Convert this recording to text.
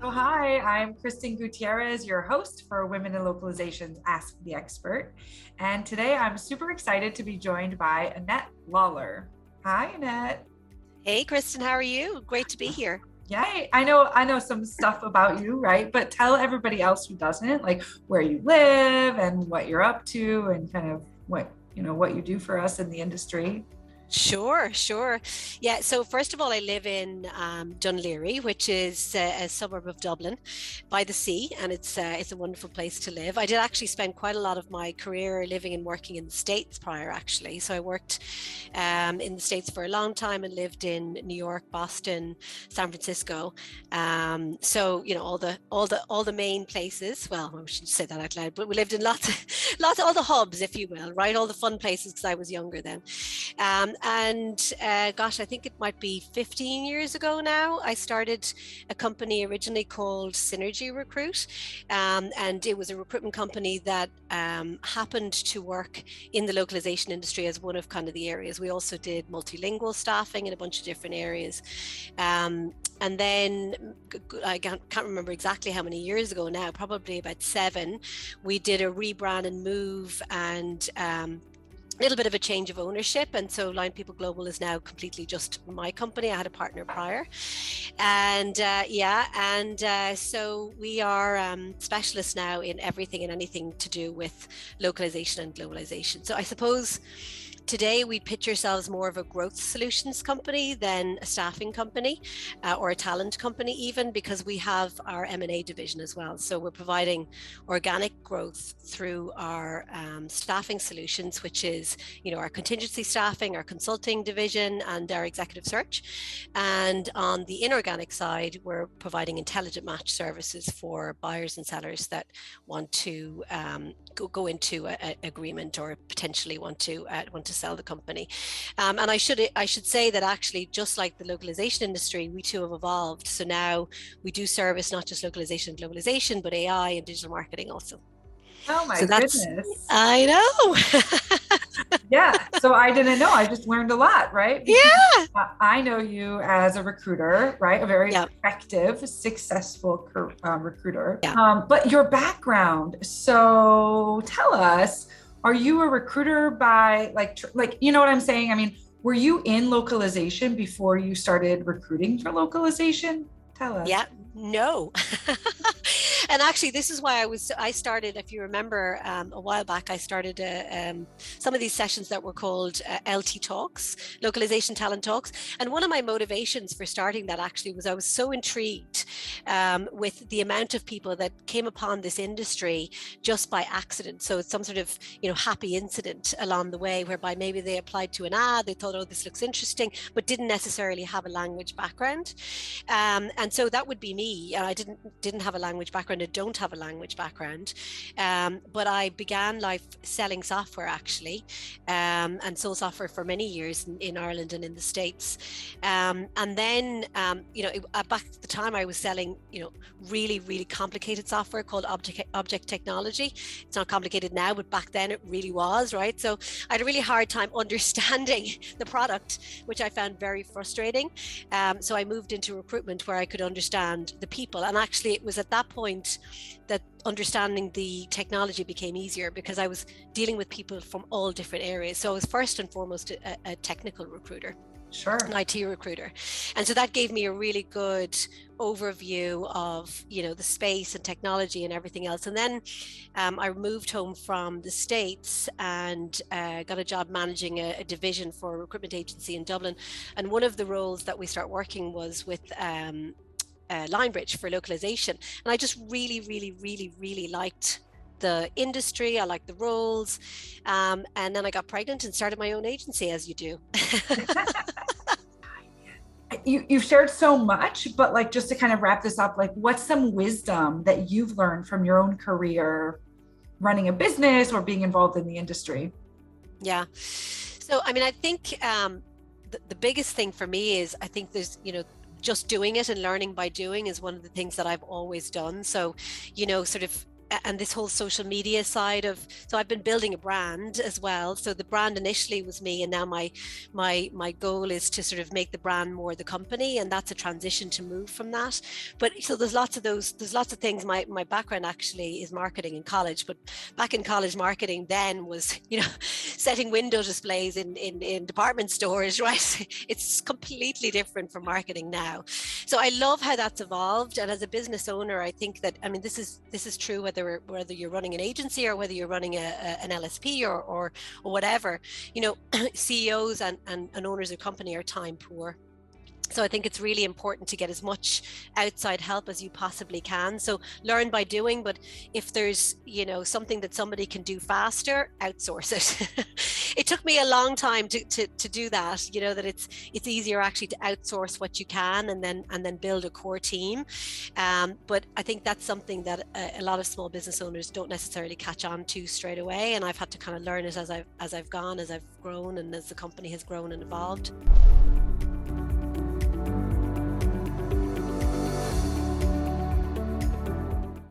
So, hi, I'm Kristin Gutierrez, your host for Women in Localization's Ask the Expert. And today I'm super excited to be joined by Annette Lawlor. Hi, Annette. Hey, Kristen, how are you? Great to be here. Yeah, I know some stuff about you, right? But tell everybody else who doesn't, like where you live and what you're up to and kind of what you do for us in the industry. Sure. Yeah, so first of all, I live in Dunleary, which is a suburb of Dublin by the sea, and it's a wonderful place to live. I did actually spend quite a lot of my career living and working in the States prior, actually. So I worked in the States for a long time and lived in New York, Boston, San Francisco. So all the main places. Well, I shouldn't say that out loud, but we lived in lots all the hubs, if you will, right? All the fun places because I was younger then. Gosh, I think it might be 15 years ago now, I started a company originally called Synergy Recruit. And it was a recruitment company that happened to work in the localization industry as one of kind of the areas. We also did multilingual staffing in a bunch of different areas. And then I can't remember exactly how many years ago now, probably about 7, we did a rebrand and move and a little bit of a change of ownership, and so Line People Global is now completely just my company. I had a partner prior, and so we are specialists now in everything and anything to do with localization and globalization. So I suppose today we pitch ourselves more of a growth solutions company than a staffing company or a talent company, even because we have our M&A division as well. So we're providing organic growth through our staffing solutions, which is our contingency staffing, our consulting division, and our executive search. And on the inorganic side, we're providing intelligent match services for buyers and sellers that want to go into an agreement or potentially want to sell the company. And I should say that actually, just like the localization industry, we too have evolved. So now we do service not just localization and globalization, but AI and digital marketing also. Oh my So that's, goodness. I know. Yeah, so I didn't know. I just learned a lot, right? Because Yeah. I know you as a recruiter, right? A very Yeah. effective, successful recruiter. Yeah. But your background. So tell us, are you a recruiter by you know what I'm saying? I mean, were you in localization before you started recruiting for localization? Tell us. Yeah, no. And actually, this is why I started, if you remember, a while back, I started some of these sessions that were called LT Talks, Localization Talent Talks. And one of my motivations for starting that actually was I was so intrigued with the amount of people that came upon this industry just by accident. So it's some sort of, happy incident along the way, whereby maybe they applied to an ad, they thought, oh, this looks interesting, but didn't necessarily have a language background. And so that would be me. I didn't have a language background. I don't have a language background, but I began life selling software actually, and sold software for many years in Ireland and in the States. And then, back at the time I was selling, really, really complicated software called object technology. It's not complicated now, but back then it really was, right? So I had a really hard time understanding the product, which I found very frustrating. So I moved into recruitment where I could understand the people. And actually it was at that point that understanding the technology became easier, because I was dealing with people from all different areas. So I was first and foremost a technical recruiter. Sure. An IT recruiter. And so that gave me a really good overview of, the space and technology and everything else. And then I moved home from the States and got a job managing a division for a recruitment agency in Dublin. And one of the roles that we start working was with Linebridge for localization. And I just really, really, really, really liked the industry. I liked the roles. And then I got pregnant and started my own agency, as you do. You've shared so much, but just to kind of wrap this up, what's some wisdom that you've learned from your own career running a business or being involved in the industry? Yeah. So, I mean, I think the biggest thing for me is, I think there's, just doing it and learning by doing is one of the things that I've always done. So, sort of and this whole social media side of, so I've been building a brand as well. So the brand initially was me, and now my goal is to sort of make the brand more the company, and that's a transition to move from that. But so there's lots of things. My background actually is marketing in college, but back in college, marketing then was, setting window displays in department stores, right? It's completely different from marketing now. So I love how that's evolved. And as a business owner, I think that, I mean, this is true whether you're running an agency or whether you're running an LSP or whatever. CEOs and owners of company are time poor. So I think it's really important to get as much outside help as you possibly can. So learn by doing, but if there's, something that somebody can do faster, outsource it. It took me a long time to do that, that it's easier actually to outsource what you can and then build a core team. But I think that's something that a lot of small business owners don't necessarily catch on to straight away. And I've had to kind of learn it as I've gone, as I've grown, and as the company has grown and evolved.